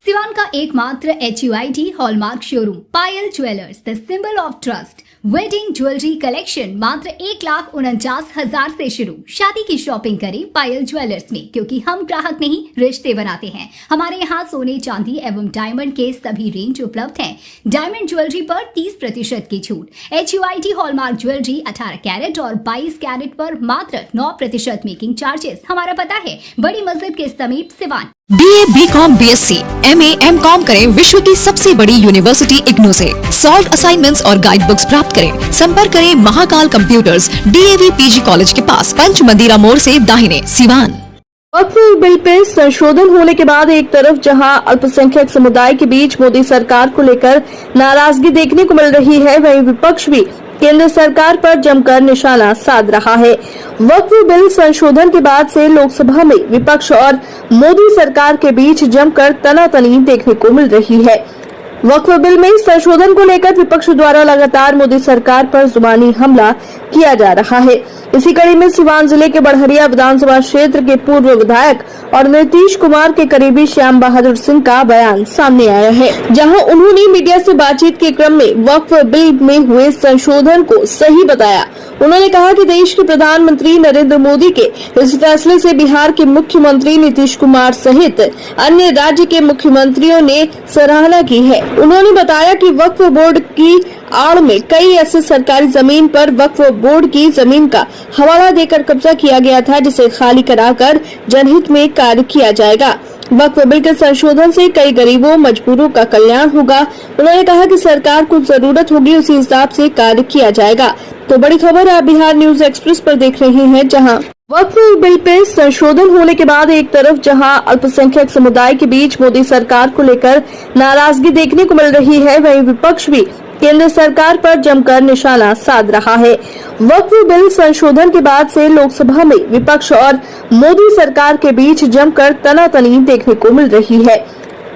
सिवान का एकमात्र HUID hallmark showroom Payal jewellers, the symbol of trust. Wedding jewellery collection मात्र 1,49,000 से शुरू। शादी की शॉपिंग करें पायल ज्वेलर्स में, क्योंकि हम ग्राहक नहीं रिश्ते बनाते हैं। हमारे यहाँ सोने चांदी एवं डायमंड के सभी रेंज उपलब्ध हैं। डायमंड ज्वेलरी पर 30% की छूट। HUID हॉलमार्क ज्वेलरी 18 कैरेट और 22 कैरेट पर मात्र 9% मेकिंग चार्जेस। हमारा पता है बड़ी मस्जिद के समीप Siwan. BA, BCom, BSc, MA, MCom करें विश्व की सबसे बड़ी यूनिवर्सिटी इग्नू से। सॉल्व असाइनमेंट्स और गाइड बुक्स प्राप्त करें। संपर्क करें Mahakal computers, DAV PG college के पास, पंच मंदिरा मोड़ से दाहिने, सिवान। वक्फ बिल पे संशोधन होने के बाद एक तरफ जहां अल्पसंख्यक समुदाय के बीच मोदी सरकार को लेकर नाराजगी देखने को मिल रही है, वहीं विपक्ष भी केंद्र सरकार पर जमकर निशाना साध रहा है। वक्फ बिल संशोधन के बाद से लोकसभा में विपक्ष और मोदी सरकार के बीच जमकर तनातनी देखने को मिल रही है। वक्फ बिल में संशोधन को लेकर विपक्ष द्वारा लगातार मोदी सरकार पर जुबानी हमला किया जा रहा है। इसी कड़ी में सिवान जिले के बड़हरिया विधानसभा क्षेत्र के पूर्व विधायक और नीतीश कुमार के करीबी श्याम बहादुर सिंह का बयान सामने आया है, जहां उन्होंने मीडिया से बातचीत के क्रम में वक्फ बिल में हुए संशोधन को सही बताया। उन्होंने कहा कि देश के प्रधानमंत्री नरेंद्र मोदी के इस फैसले से बिहार के मुख्यमंत्री नीतीश कुमार सहित अन्य राज्य के मुख्यमंत्रियों ने सराहना की है। उन्होंने बताया कि वक्फ बोर्ड की आड़ में कई ऐसे सरकारी जमीन पर वक्फ बोर्ड की जमीन का हवाला देकर कब्जा किया गया था, जिसे खाली कराकर जनहित में कार्य किया जाएगा। वक्फ बिल के संशोधन से कई गरीबों मजदूरों का कल्याण होगा। उन्होंने कहा कि सरकार को जरूरत होगी उसी हिसाब से कार्य किया जाएगा। तो बड़ी खबर आप बिहार न्यूज एक्सप्रेस पर देख रहे हैं, जहां वक्फ बिल पे संशोधन होने के बाद एक तरफ जहां अल्पसंख्यक समुदाय के बीच मोदी सरकार को लेकर नाराजगी देखने को मिल रही है, वहीं विपक्ष भी केंद्र सरकार पर जमकर निशाना साध रहा है। वक्फ बिल संशोधन के बाद से लोकसभा में विपक्ष और मोदी सरकार के बीच जमकर तनातनी देखने को मिल रही है।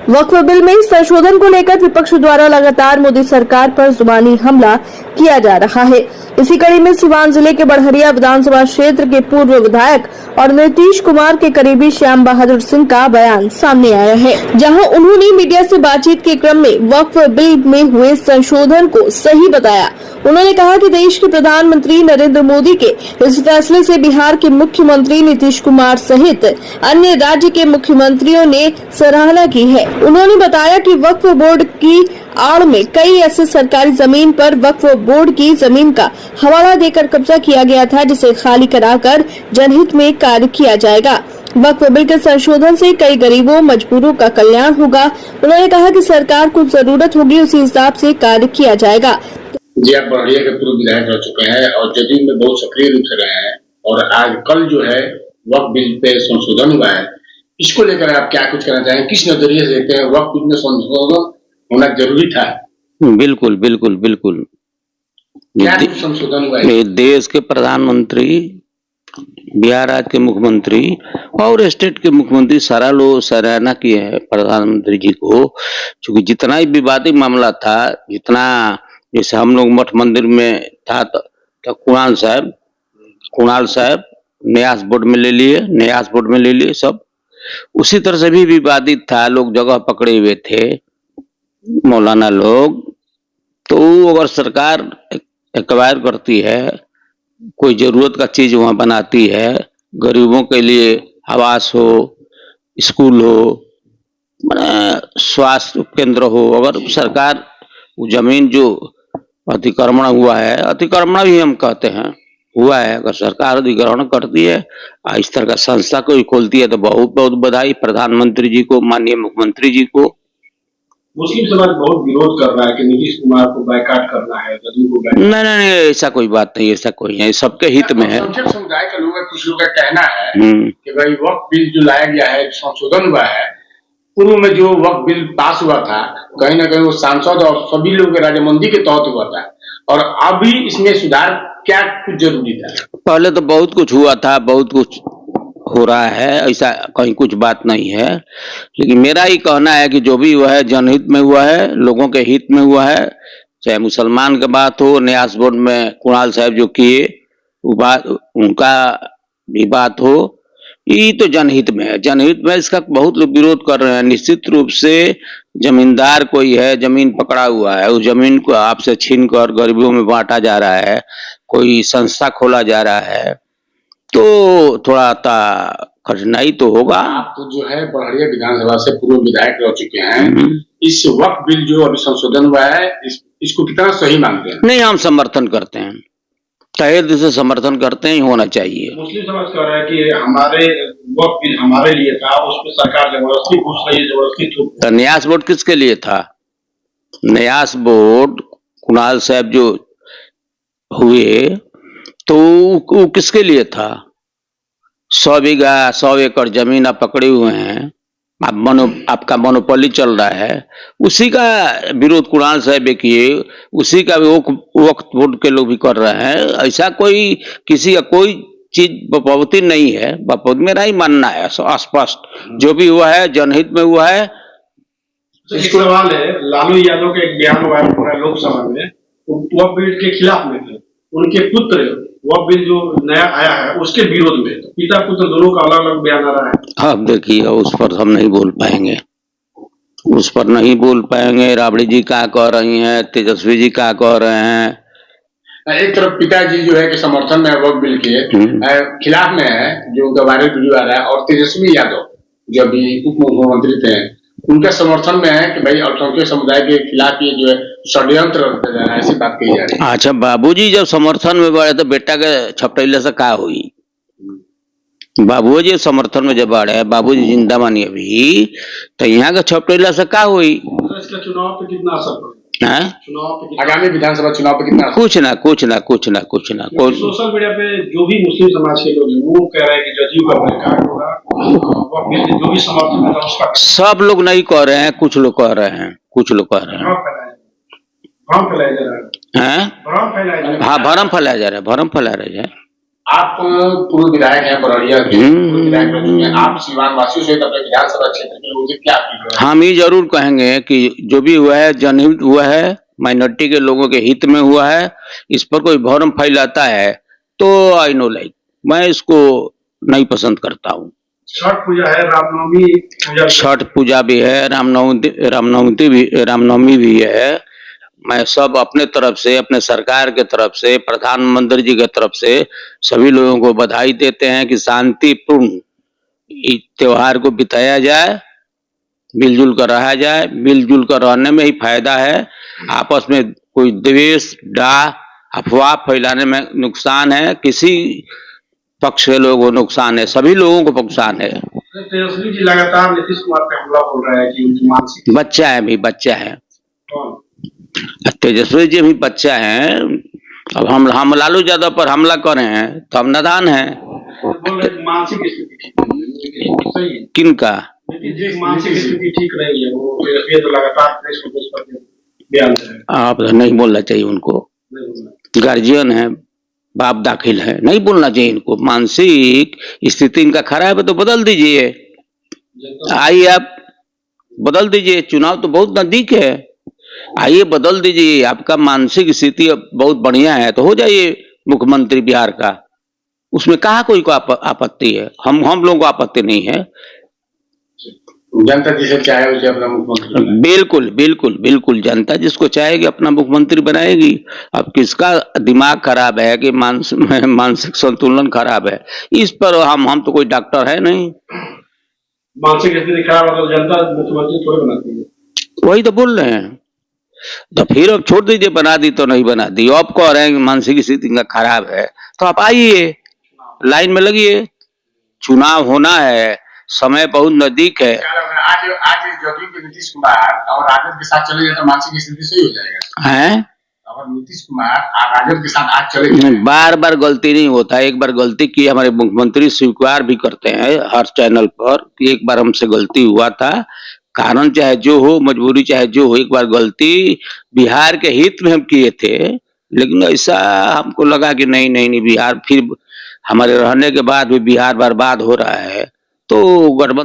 वक्फ बिल में संशोधन को लेकर विपक्ष द्वारा लगातार मोदी सरकार पर जुबानी हमला किया जा रहा है। इसी कड़ी में सिवान जिले के बड़हरिया विधानसभा क्षेत्र के पूर्व विधायक और नीतीश कुमार के करीबी श्याम बहादुर सिंह का बयान सामने आया है, जहां उन्होंने मीडिया से बातचीत के क्रम में वक्फ बिल में हुए संशोधन को सही बताया। उन्होंने कहा कि देश के प्रधानमंत्री नरेंद्र मोदी के इस फैसले से बिहार के मुख्यमंत्री नीतीश कुमार सहित अन्य राज्य के मुख्यमंत्रियों ने सराहना की है। उन्होंने बताया कि वक्फ बोर्ड की आड़ में कई ऐसे सरकारी जमीन पर वक्फ बोर्ड की जमीन का हवाला देकर कब्जा किया गया था, जिसे खाली कराकर जनहित में कार्य किया जाएगा। वक्फ बिल के संशोधन से कई गरीबों मजदूरों का कल्याण होगा। उन्होंने कहा कि सरकार को जरूरत होगी उसी हिसाब से कार्य किया जाएगा। जी, आप बड़हरिया के पूर्व विधायक रह चुके हैं और जदयू में बहुत सक्रिय रूप से रहे हैं, और आज कल जो है वक्फ बिल पे संशोधन हुआ है, इसको लेकर आप क्या कुछ कहना चाहेंगे? किस नजरिए से देखते हैं वक्फ बिल में संशोधन होना जरूरी था? बिल्कुल बिल्कुल बिल्कुल। क्या संशोधन हुआ है? देश के प्रधानमंत्री, बिहार राज्य के मुख्यमंत्री और स्टेट के मुख्यमंत्री सारा लोग सराहना किए हैं प्रधानमंत्री जी को, क्योंकि जितना ही विवादित मामला था, जितना जैसे हम लोग मठ मंदिर में था तो कुणाल साहब न्यास बोर्ड में ले लिए सब, उसी तरह से भी विवादित था। लोग जगह पकड़े हुए थे, मौलाना लोग। तो अगर सरकार एक्वायर करती है, कोई जरूरत का चीज वहां बनाती है, गरीबों के लिए आवास हो, स्कूल हो, स्वास्थ्य केंद्र हो, अगर सरकार वो जमीन जो अतिक्रमण हुआ है, अतिक्रमण भी हम कहते हैं हुआ है, अगर सरकार अधिग्रहण करती है, इस तरह का संस्था कोई खोलती है, तो बहुत बहुत बधाई प्रधानमंत्री जी को, माननीय मुख्यमंत्री जी को। मुस्लिम समाज बहुत विरोध कर रहा है कि नीतीश कुमार को बायकॉट करना है, जदयू को बायकॉट। नहीं, ऐसा कोई बात नहीं, ऐसा कोई है, सबके हित में है। समुदाय का लोग, कुछ लोगों का कहना है कि भाई वक्फ बिल जो लाया गया है, संशोधन हुआ है, पूर्व में जो वक्फ बिल पास हुआ था, कहीं ना कहीं वो सांसद और सभी लोगों के राजमंदी के तहत हुआ था, और अभी इसमें सुधार क्या कुछ जरूरी था? पहले तो बहुत कुछ हुआ था, बहुत कुछ हो रहा है, ऐसा कहीं कुछ बात नहीं है। लेकिन मेरा ही कहना है कि जो भी हुआ है जनहित में हुआ है, लोगों के हित में हुआ है। चाहे मुसलमान की बात हो, न्यास बोर्ड में कुणाल साहब जो किए वो बात, उनका भी बात हो, ये तो जनहित में है। जनहित में इसका बहुत लोग विरोध कर रहे हैं। निश्चित रूप से जमींदार कोई है, जमीन पकड़ा हुआ है, उस जमीन को आपसे छीन कर गरीबों में बांटा जा रहा है, कोई संस्था खोला जा रहा है, तो थोड़ा कठिनाई तो होगा। आप तो जो है बड़हरिया विधानसभा से पूर्व विधायक रह चुके हैं, इस वक्त बिल जो अभी संशोधन हुआ है इसको कितना सही मानते हैं? नहीं, हम समर्थन करते हैं, तहे दिल से समर्थन करते हैं, होना चाहिए। मुस्लिम समाज कह रहा है कि हमारे वक्त बिल हमारे लिए था, उसमें सरकार जबरदस्ती घुस रही है, जबरदस्ती थूक। तो न्यास बोर्ड किसके लिए था? न्यास बोर्ड कुणाल साहब जो हुए तो वो किसके लिए था? 100 बीघा 100 एकड़ जमीन आप पकड़े हुए हैं, आपका मोनोपोली चल रहा है, उसी का विरोध कुणाल साहब किए, उसी का वक्त बोर्ड के लोग भी कर रहे हैं। ऐसा कोई किसी का कोई चीज बपौती नहीं है, बपौत मेरा ही मानना है स्पष्ट। जो भी हुआ है जनहित में हुआ है। एक सवाल है, लालू यादव का एक बयान हुआ है पूरा लोकसभा में, वह बिल के खिलाफ में थे, उनके पुत्र वह बिल जो नया आया है उसके विरोध में, पिता पुत्र दोनों का अलग अलग बयान आ रहा है। अब देखिए, उस पर हम नहीं बोल पाएंगे, उस पर नहीं बोल पाएंगे। राबड़ी जी क्या कह रही हैं, तेजस्वी जी क्या कह रहे हैं। एक तरफ पिताजी जो है कि समर्थन में वक्त बिल के खिलाफ में है, जो उनका वायरल वीडियो आ रहा है, और तेजस्वी यादव जो अभी उप मुख्यमंत्री थे उनका समर्थन में है कि भाई अल्पसंख्यक समुदाय के खिलाफ ये जो है षड्यंत्र है, ऐसी बात कही जा रही है। अच्छा, बाबूजी जब समर्थन में बढ़े तो बेटा के छपटैले से क्या हुई? बाबूजी समर्थन में जब बढ़े, बाबूजी जिंदा मानी अभी, तो यहाँ के छपटैले से क्या हुई? इसका चुनाव पे कितना असर पड़ेगा? चुनाव पे आगामी विधानसभा चुनाव पे कितना? कुछ ना। सोशल मीडिया पे जो भी मुस्लिम समाज के लोग हैं वो कह रहे हैं कि जदयू का बाइकआउट होगा, जो भी समर्थन है उसका। सब लोग नहीं कह रहे हैं, कुछ लोग कह रहे हैं, भ्रम फैलाया जा रहा है। हाँ, भरम फैलाया जा रहा है। आप पूर्व विधायक हैं बड़हरिया के, विधायक रह चुके हैं, आप सीवान वासियों से अपने विधानसभा क्षेत्र के लोगों से क्या अपील करें? हम ये जरूर कहेंगे कि जो भी हुआ है जनहित हुआ है, माइनॉरिटी के लोगों के हित में हुआ है। इस पर कोई भ्रम फैलाता है तो आई नो लाइक, मैं इसको नहीं पसंद करता हूँ। छठ पूजा है, रामनवमी पूजा, छठ पूजा भी है, रामनवमी भी है। मैं सब अपने तरफ से, अपने सरकार के तरफ से, प्रधानमंत्री जी के तरफ से सभी लोगों को बधाई देते हैं कि शांतिपूर्ण इस त्योहार को बिताया जाए, मिलजुल कर रहा जाए। मिलजुल कर रहने में ही फायदा है। आपस में कोई द्वेष, डाह, अफवाह फैलाने में नुकसान है, किसी पक्ष के लोगों को नुकसान है, सभी लोगों को नुकसान है। तेजस्वी जी लगातार नीतीश कुमार पे हमला बोल रहा है कि उनकी मानसिक बच्चा है भाई, बच्चा है। कौन? तेजस्वी जी भी बच्चा है। अब हम लालू यादव पर हमला कर रहे हैं तो हम नादान हैं। बोल रहे हैं मानसिक स्थिति सही है। किनका? मानसिक स्थिति ठीक नहीं है, वो तेजस्वी तो लगातार प्रेस कॉन्फ्रेंस पर बयान दे रहे हैं। आप नहीं बोलना चाहिए उनको, गार्जियन है, बाप दाखिल है, नहीं बोलना चाहिए इनको। मानसिक स्थिति इनका खराब है तो बदल दीजिए, आइए आप बदल दीजिए। चुनाव तो बहुत नजदीक है, आइए बदल दीजिए। आपका मानसिक स्थिति बहुत बढ़िया है तो हो जाइए मुख्यमंत्री बिहार का, उसमें कहा कोई को आपत्ति है। हम लोगों को आपत्ति नहीं है। जनता जिसे चाहे उसे अपना मुख्यमंत्री, बिल्कुल जनता जिसको चाहेगी अपना मुख्यमंत्री बनाएगी। अब किसका दिमाग खराब है कि मानसिक संतुलन खराब है, इस पर हम तो कोई डॉक्टर है नहीं। मानसिक स्थिति खराब है तो जनता मुख्यमंत्री थोड़ी बनाती है। वही तो बोल रहे हैं, तो फिर अब छोड़ दीजिए, बना दी तो नहीं बना दी। आप कह रहे हैं कि मानसिक स्थिति का खराब है तो आप आइए, लाइन में लगिए। चुनाव होना है, समय बहुत नजदीक है। आज जदयू के नीतीश कुमार और राजद के साथ चले जाए तो मानसिक स्थिति सही हो जाएगा हैं? अगर नीतीश कुमार और राजद के साथ आज चले जाए। बार बार गलती नहीं होता, एक बार गलती की हमारे मुख्यमंत्री स्वीकार भी करते हैं हर चैनल पर कि एक बार हमसे गलती हुआ था। कारण चाहे जो हो, मजबूरी चाहे जो हो, एक बार गलती बिहार के हित में हम किए थे, लेकिन ऐसा हमको लगा कि नहीं बिहार फिर हमारे रहने के बाद भी बिहार बर्बाद हो रहा है तो गठबंधन